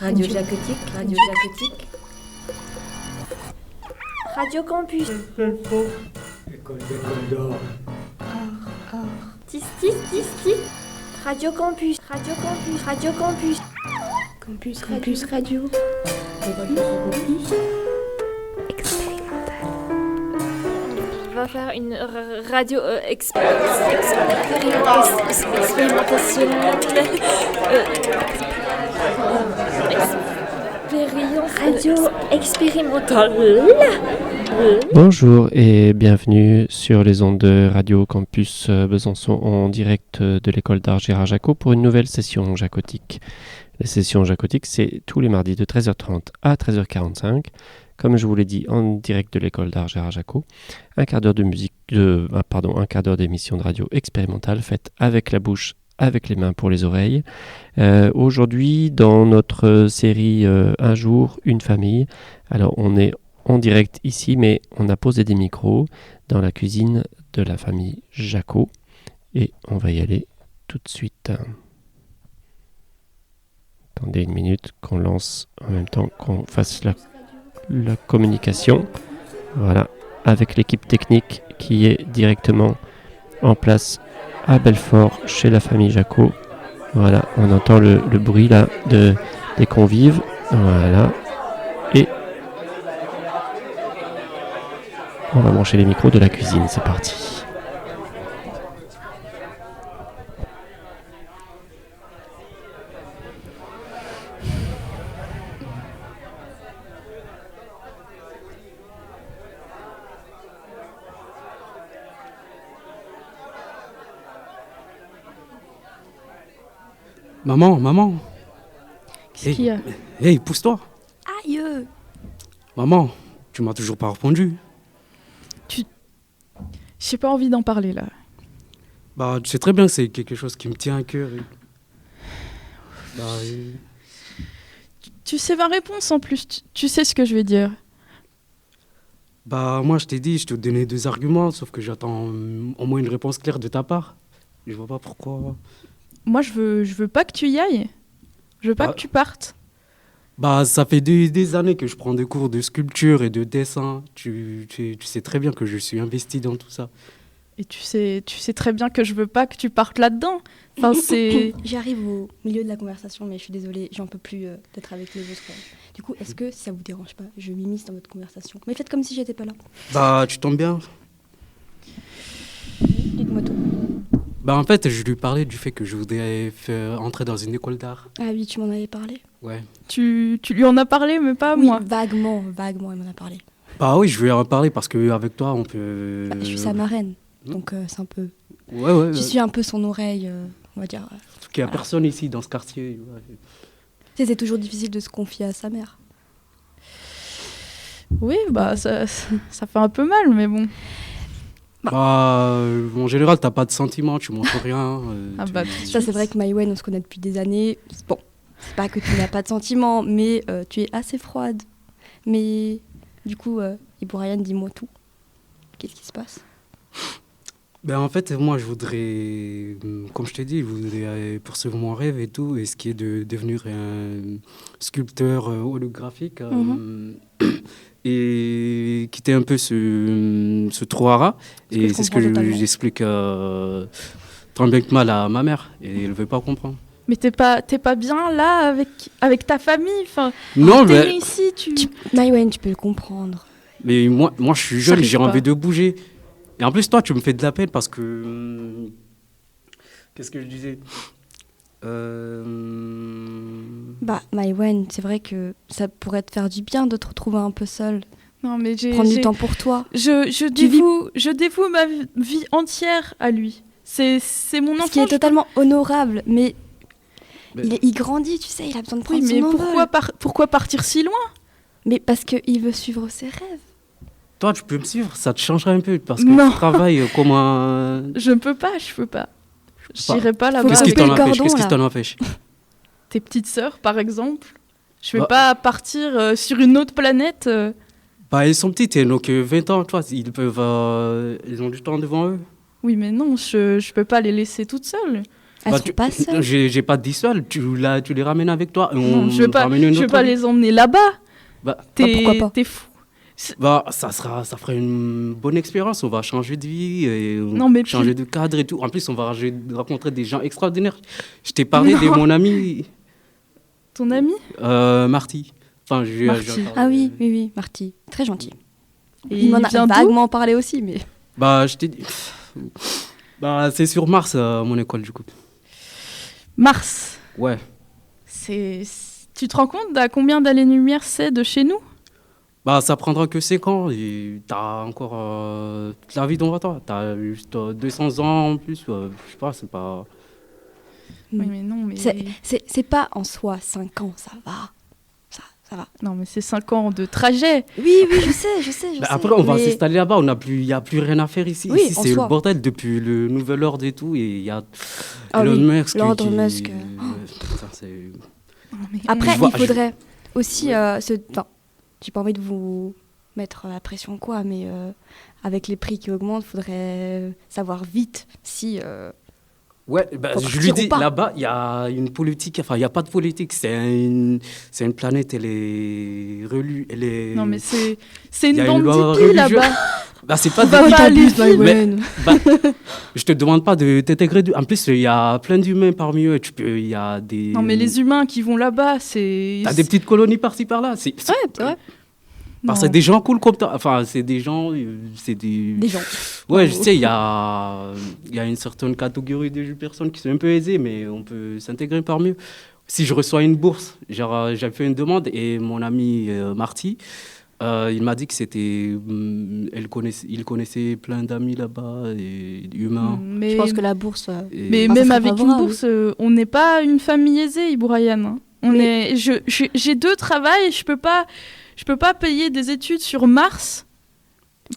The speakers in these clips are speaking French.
Radio Jacotique, Radio Jacotique. Radio Campus. École d'or. Tis, tis, tis, tis. Radio Campus, Radio Campus, Radio Campus. Campus Radio. On va faire une radio radio expérimentale. Bonjour et bienvenue sur les ondes de Radio Campus Besançon en direct de l'école d'art Gérard Jacot pour une nouvelle session jacotique. La session jacotique, c'est tous les mardis de 13h30 à 13h45. Comme je vous l'ai dit, en direct de l'école d'art Gérard Jacot, un quart d'heure un quart d'heure d'émission de radio expérimentale faite avec la bouche, avec les mains pour les oreilles. Aujourd'hui, dans notre série Un jour, une famille, alors on est en direct ici, mais on a posé des micros dans la cuisine de la famille Jacot et on va y aller tout de suite. Attendez une minute qu'on lance en même temps qu'on fasse la communication, voilà, avec l'équipe technique qui est directement en place à Belfort chez la famille Jacot. Voilà, on entend le bruit là des convives, voilà, et on va brancher les micros de la cuisine, c'est parti. Maman. Qu'est-ce qu'il y a ? Hey, pousse-toi. Aïe. Maman, tu m'as toujours pas répondu. J'ai pas envie d'en parler là. Bah, tu sais très bien que c'est quelque chose qui me tient à cœur. Tu sais ma réponse en plus, tu sais ce que je vais dire. Bah, moi je t'ai dit, je te donnais 2 arguments, sauf que j'attends au moins une réponse claire de ta part. Je vois pas pourquoi. Moi je veux pas que tu y ailles. Je veux pas que tu partes. Bah, ça fait des années que je prends des cours de sculpture et de dessin. Tu sais très bien que je suis investi dans tout ça. Et tu sais très bien que je veux pas que tu partes là-dedans. Enfin, c'est... J'arrive au milieu de la conversation, mais je suis désolée, j'en peux plus d'être avec les autres. Du coup, est-ce que ça vous dérange pas ? Je m'immisce dans votre conversation. Mais faites comme si j'étais pas là. Bah, tu tombes bien. Dites-moi tout. Bah, en fait, je lui parlais du fait que je voudrais entrer dans une école d'art. Ah oui, tu m'en avais parlé. Ouais. Tu lui en as parlé, mais pas Oui, moi. vaguement, il m'en a parlé. Bah oui, je vais en parler parce qu'avec toi, on peut... Bah, je suis sa marraine, donc c'est un peu... Ouais. Je suis un peu son oreille, on va dire. Parce qu'il n'y a personne ici dans ce quartier. Ouais. C'est toujours difficile de se confier à sa mère. Oui, bah ça fait un peu mal, mais bon. Bah, en général, t'as pas de sentiments, tu montres rien. Ça, c'est vrai que Maïwen, on se connaît depuis des années. Bon, c'est pas que tu n'as pas de sentiments, mais tu es assez froide. Mais du coup, Ibouriane, dis-moi tout. Qu'est-ce qui se passe ? Ben, en fait, moi, je voudrais, comme je t'ai dit, je voudrais poursuivre mon rêve et tout, et ce qui est de devenir un sculpteur holographique. Et quitter un peu ce trou à rats. Et c'est ce que j'explique tant bien que mal à ma mère. Et elle ne veut pas comprendre. Mais t'es pas bien là avec ta famille. Enfin, non, t'es mais... ici, Maïwen, tu peux le comprendre. Mais moi je suis jeune, j'ai envie de bouger. Et en plus, toi, tu me fais de la peine parce que... Qu'est-ce que je disais ? Bah, Maïwen, c'est vrai que ça pourrait te faire du bien de te retrouver un peu seule. Non, mais prendre du temps pour toi. Je dévoue ma vie entière à lui. C'est mon enfant. Ce qui est totalement honorable, mais... Il grandit, tu sais, il a besoin de prendre son envol. Pourquoi partir si loin ? Mais parce qu'il veut suivre ses rêves. Toi, tu peux me suivre, ça te changerait un peu, parce que tu travailles comme un... Je peux pas. J'irai pas là-bas. Qu'est-ce qui t'en empêche ? Tes petites sœurs, par exemple. Je vais pas partir sur une autre planète. Bah, ils sont petites, ils n'ont que 20 ans, tu vois, ils ont du temps devant eux. Oui, mais non, je peux pas les laisser toutes seules. Elles Bah, sont pas seules. j'ai pas dit seul, tu les ramènes avec toi. Et Non, on je veux pas, ramène une je veux autre pas amie. les emmener là-bas. Bah, pourquoi pas. T'es fou. bah, ça ferait une bonne expérience. On va changer de vie, et Non, mais changer de cadre et tout. En plus, on va rencontrer des gens extraordinaires. Je t'ai parlé de Non. mon ami Ton ami Marty. Enfin, Marty. Ah oui, Marty. Très gentil. Et Il m'en a vient d'où vaguement parlé aussi, mais... Bah, je t'ai dit. Bah, c'est sur Mars, mon école, du coup. Mars. Ouais. Tu te rends compte à combien d'années-lumière c'est de chez nous? Bah, ça prendra que 5 ans et t'as encore toute la vie devant toi. T'as juste 200 ans en plus. Je sais pas, c'est pas. Oui, mais non, mais... C'est pas en soi 5 ans, ça va. Ça va. Non, mais c'est 5 ans de trajet. Oui, je sais. Bah, après, on va mais- s'installer là-bas. Il n'y a plus rien à faire ici. Oui, Ici, en c'est le soi. bordel depuis le nouvel ordre et tout. Et il y a Ah Elon oui, Musk. l'ordre Musk. Putain, c'est- Non, mais- Après, Je vois- il faudrait aussi enfin, j'ai pas envie de vous mettre la pression quoi, mais avec les prix qui augmentent, il faudrait savoir vite si... Ouais, bah, Faut je partir lui ou dis, pas. là-bas, il y a une politique. Enfin, il n'y a pas de politique. C'est une planète, elle est relue. Elle est... Non, mais c'est une Il y a une bande loi d'hippies religieuse. là-bas. Bah, c'est pas On va des- pas aller Plus, vivre. Maïwen. Bah, je te demande pas de t'intégrer. En plus, il y a plein d'humains parmi eux. Il y a des. Non, mais les humains qui vont là-bas, c'est... T'as des petites colonies par-ci par-là. C'est Ouais, c'est vrai. parce que Non. c'est des gens cool comme toi. Enfin, c'est des gens. C'est des. Des gens. Ouais, je sais, il y a une certaine catégorie de personnes qui sont un peu aisées, mais on peut s'intégrer parmi eux. Si je reçois une bourse, genre, j'ai fait une demande et mon ami Marty, il m'a dit que il connaissait plein d'amis là-bas et humains. Mais, Je pense que la bourse... Et- mais Ah, ça même serait avec une favorable. bourse, on n'est pas une famille aisée, Ibourayane. Hein. J'ai 2 travails, je peux pas payer des études sur Mars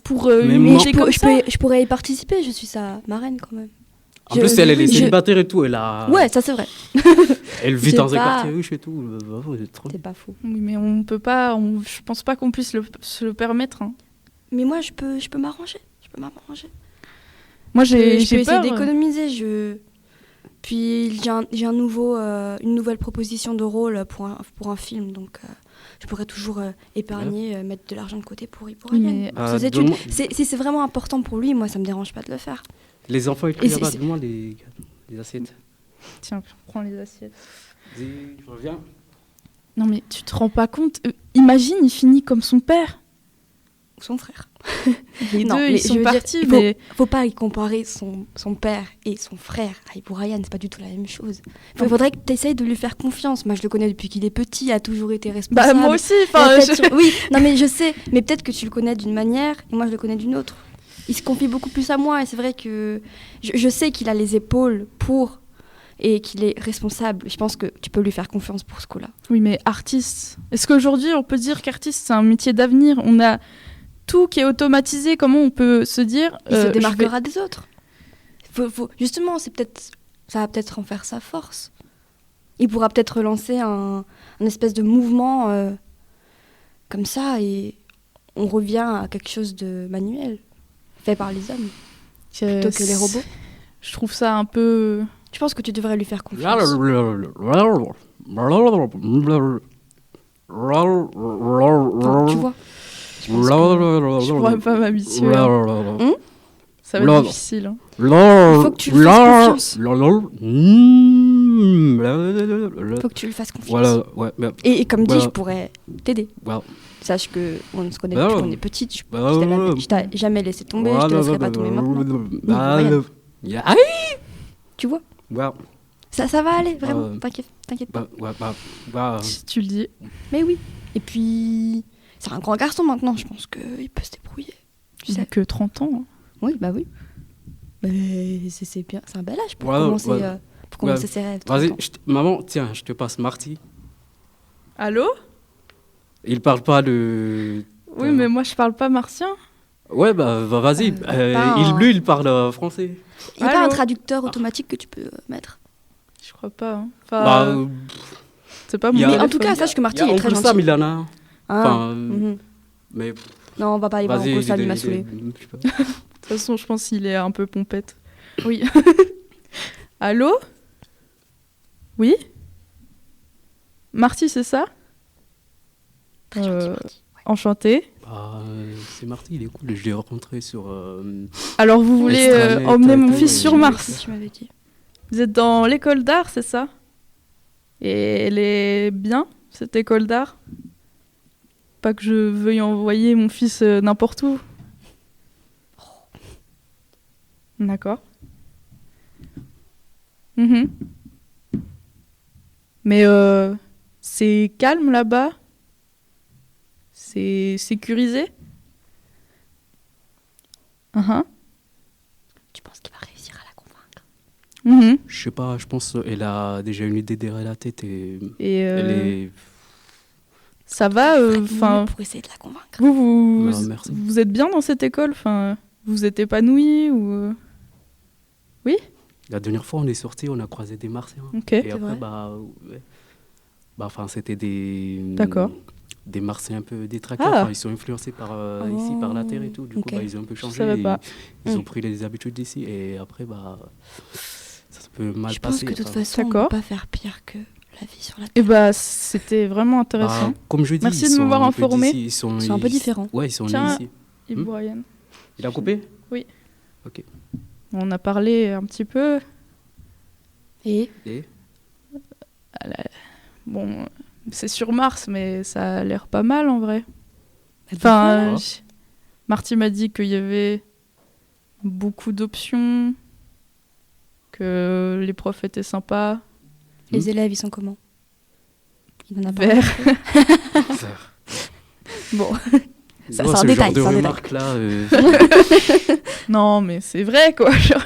pour Mais une moi- idée comme ça. je pourrais y participer, je suis sa marraine quand même. En plus, elle est je- célibataire et tout. Ouais, ça c'est vrai. Elle vit j'ai dans un pas- quartier riche et tout. C'est trop- C'est pas faux. Oui, mais on peut pas, je pense pas qu'on puisse se le permettre. Hein. Mais moi, je peux m'arranger. Moi, Je peux j'ai essayer peur. d'économiser. Puis j'ai une nouvelle proposition de rôle pour un film, donc je pourrais toujours épargner, mettre de l'argent de côté pour Oui, Ryan, mais- pour ses études. donne-moi- Si c'est vraiment important pour lui, moi ça me dérange pas de le faire. Les enfants, ils Et crient c'est- là-bas. c'est- Donne-moi les assiettes. Tiens, prends les assiettes. Vas-y, je reviens. Non, mais tu te rends pas compte. Imagine, il finit comme son père. Ou son frère. Les Non, deux, mais ils je sont veux dire, partis, il faut- mais... Faut pas y comparer son père et son frère à Ryan, c'est pas du tout la même chose. Il faudrait que tu essayes de lui faire confiance. Moi je le connais depuis qu'il est petit, il a toujours été Bah, responsable. moi aussi, Il a enfin... peut-être sur- Oui, non mais je sais, mais peut-être que tu le connais d'une manière et moi je le connais d'une autre. Il se confie beaucoup plus à moi et c'est vrai que je sais qu'il a les épaules pour et qu'il est responsable. Je pense que tu peux lui faire confiance pour ce coup-là. Oui, mais artiste. Est-ce qu'aujourd'hui, on peut dire qu'artiste, c'est un métier d'avenir? On a tout qui est automatisé. Comment on peut se dire... Il se je vais- démarquera des autres. Justement, ça va peut-être en faire sa force. Il pourra peut-être relancer un espèce de mouvement comme ça et on revient à quelque chose de manuel, fait par les hommes, plutôt que les robots. Je trouve ça un peu... Je pense que tu devrais lui faire confiance. Enfin, tu vois. Je pourrais pas m'habituer. Hein. Ça va Là. être difficile. Hein. Il faut que tu lui fasses confiance. Faut que tu lui fasses confiance. Voilà, ouais, mais- Et comme dit, Voilà. je pourrais t'aider. Voilà. Sache que on se connaît Voilà. depuis qu'on est petite. Je Voilà. t'ai jamais laissé tomber. Je te laisserai pas tomber maintenant. Bah, rien. ah, Tu vois. ouais, Ça va aller, vraiment. T'inquiète pas. bah, Si tu le dis. Mais oui. Et puis, c'est un grand garçon maintenant. Je pense qu'il peut se débrouiller. Tu Il sais. a que 30 ans. Hein. Oui, bah oui. Mais c'est bien. C'est un bel âge pour Voilà, commencer, voilà. ses rêves. vas-y, 30 ans. maman, tiens, je te passe Marty. Allô? Il parle pas de. Oui, mais moi, je parle pas martien. Ouais, bah, vas-y. pas un- Lui, il parle français. Il n'y a pas un Allô traducteur automatique que tu peux mettre. Je crois pas. Hein. Enfin, Bah, c'est pas il y mon a- Mais en tout téléphone. cas, sache que Marty il y a est très Oncle Sam, gentil. il en a un. Ah, Enfin, mhm. mais Non, on va pas y voir. vas-y. Oncle Sam, il m'a est- saoulé. je sais pas. De toute façon, je pense qu'il est un peu pompette. Oui. Allô? Oui. Marty, c'est ça? Très gentil, Marty. Enchanté. Bah, c'est Marty, il est cool. Je l'ai rencontré sur. Alors, vous voulez Extranet, emmener mon tout, fils sur et- Mars? Tu m'avais dit. Vous êtes dans l'école d'art, c'est ça? Et elle est bien, cette école d'art? Pas que je veuille envoyer mon fils n'importe où. D'accord. Mhm. Mais c'est calme là-bas? C'est sécurisé? Mhm. Tu penses qu'il va réussir à la convaincre? Mhm. Je sais pas, je pense qu'elle a déjà une idée derrière la tête et Et elle est. ça va? Ferait mieux Enfin, pour essayer de la convaincre. vous, Non, merci. vous êtes bien dans cette école? Enfin, vous êtes épanoui ou La dernière fois, on est sorti, on a croisé des Martiens. Ok. Et après, vrai. ouais. Enfin, c'était des. D'accord. Des Martiens un peu détraqués. Ah. Enfin, ils sont influencés par ici, par la Terre et tout. Du Ok. coup, ils ont un peu changé. savais et pas. Ils ont pris les habitudes d'ici. Et après, ça peut mal Je pense passer. que de toute enfin. façon, on ne D'accord. peut pas faire pire que la vie sur la Et Terre. c'était vraiment intéressant. Comme je dis, Merci ils de sont m'avoir un peu informé. d'ici, Ils sont un peu différents. Ouais, ils sont Tiens. nés ici. Yves Ryan. Il a coupé? On a parlé un petit peu. Et Et Bon, c'est sur Mars, mais ça a l'air pas mal en vrai. Pourquoi Marty m'a dit qu'il y avait beaucoup d'options, que les profs étaient sympas. les élèves, ils sont comment? Il en a pas. Vert. Bon, Ça, Non, c'est un ce détail, genre c'est un de détail. remarques là. Non, mais c'est vrai quoi. Genre,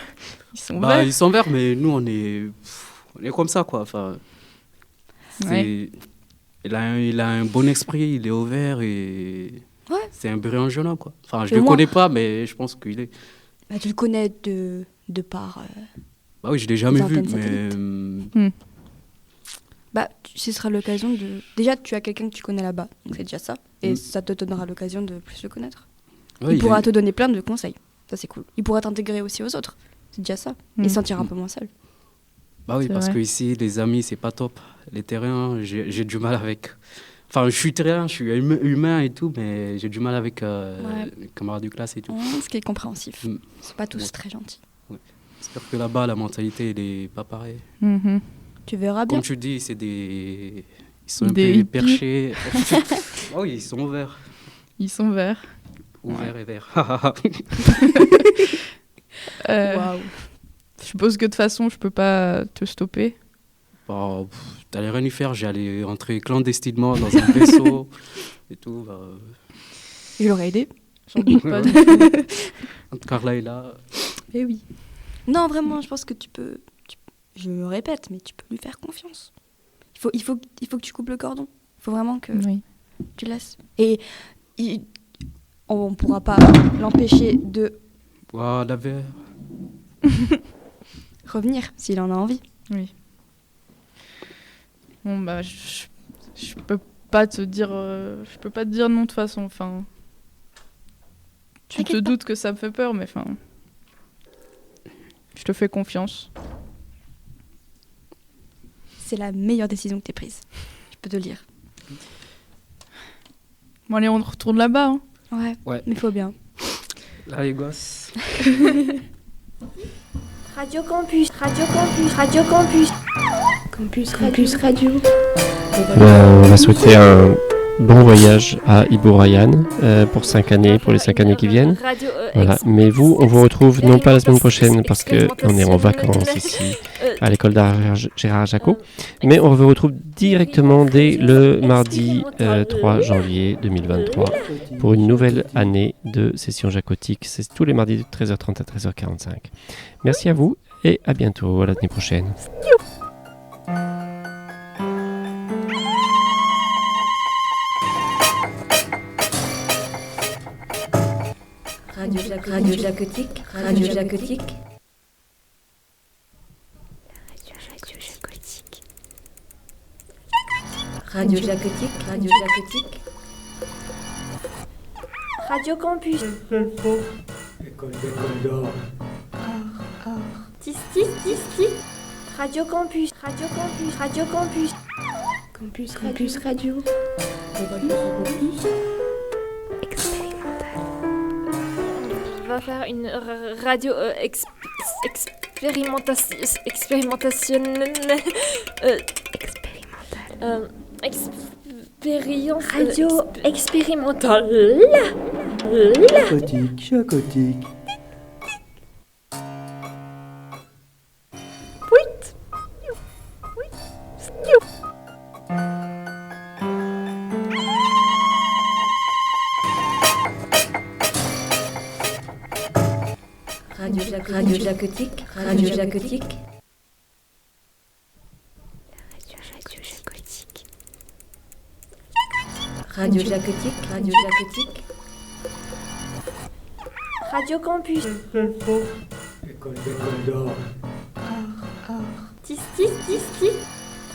ils sont verts. Ils sont verts, mais nous on est comme ça quoi. Enfin, Ouais. il a un bon esprit, il est ouvert et Ouais. c'est un brillant jeune homme quoi. Enfin, je Et le moi- connais pas, mais je pense qu'il est. Bah, tu le connais de par. Bah oui, je l'ai jamais Les vu, antennes mais Ce sera l'occasion de. Déjà, tu as quelqu'un que tu connais là-bas, donc c'est déjà ça. Et Mm. ça te donnera l'occasion de plus le connaître. ouais, il pourra est- te donner plein de conseils. Ça, c'est cool. Il pourra t'intégrer aussi aux autres. C'est déjà ça. Mm. Et se sentir un peu moins seul. Bah oui, C'est parce vrai. que ici les amis c'est pas top. Les terrains, j'ai du mal avec. Enfin, je suis terrien, je suis humain et tout, mais j'ai du mal avec les camarades de classe et tout. Ce qui est compréhensif. Mm. C'est pas tous Ouais. très gentils. J'espère que là-bas la mentalité elle est pas pareille. Mhm. Tu verras bien. Comme tu dis, c'est des. Ils sont un Des peu hippies. perchés. Ah oui, ils sont ouverts. Ils sont verts. Ouverts et verts. Waouh. Je suppose que de toute façon, je peux pas te stopper. Bah, t'allais rien y faire, j'allais rentrer clandestinement dans un vaisseau et tout. Je l'aurais aidé. J'en doute pas. Carla est là. Eh oui. Non, vraiment, je pense que tu peux. Je me répète, mais tu peux lui faire confiance. Il faut que tu coupes le cordon. Il faut vraiment que Oui. tu laisses. Et on ne pourra pas l'empêcher de Waouh, la verre. revenir s'il en a envie. Oui. Bon bah je peux pas te dire je peux pas te dire non de toute façon. Enfin, tu te T'inquiète pas. doutes que ça me fait peur, mais enfin, je te fais confiance. C'est la meilleure décision que tu aies prise. Je peux te le dire. Bon allez, on retourne là-bas. Hein. Ouais. Mais faut bien. Là, les gosses. Radio Campus, Radio Campus, Radio Campus. Campus Radio. On va souhaiter un bon voyage à Ibu Ryan pour 5 années, pour les 5 années qui viennent. Radio, Voilà. Mais vous, on vous retrouve non pas la semaine prochaine parce qu'on est en vacances ici à l'école d'art Gérard Jaco, mais on vous retrouve directement dès le mardi 3 janvier 2023 pour une nouvelle année de session jacotique. C'est tous les mardis de 13h30 à 13h45. Merci à vous et à bientôt, à l'année prochaine. Radio Jacotique, Radio Jacotique. Radio Jacotique, Radio Jacotique. Radio Campus. École d'or. Tis, tis, tis, tis. Radio Campus, Radio Campus, Radio Campus. Campus Radio. On va faire une radio expérimentationnelle. Expérience. Radio expérimentale. Chacotique. Radio Jacotique. Radio Jacotique. Radio Jacotique. Radio Jacotique. Radio Campus. École d'or. Tis.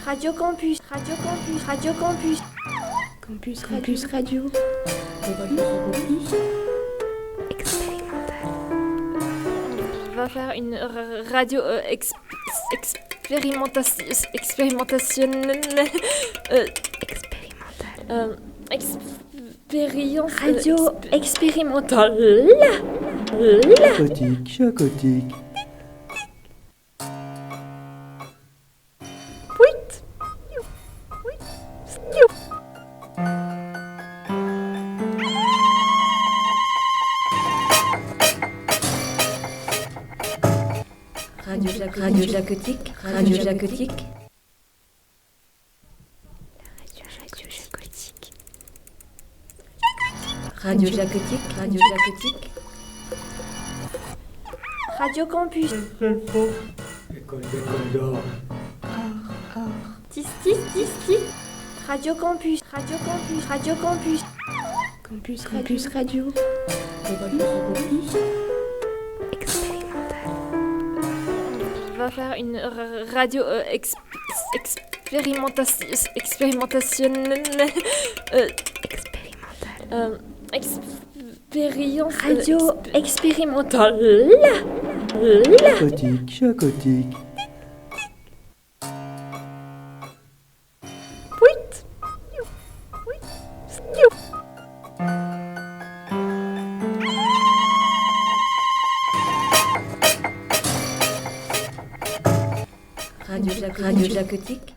Radio Campus, Radio Campus, Radio Campus. Campus Radio. On va faire une radio expérimentationnelle. Expérience. Radio expérimentale. Chacotique. Radio Jacotique. Radio Jacotique. Radio Jacotique. Radio Jacotique. Radio Campus. École d'or. Tis. Radio Campus, Radio Campus, Radio Campus. Campus Radio. On va faire une radio expérimentationnelle. Expérience. Radio expérimentale. Chacotique. Radio Jacotique.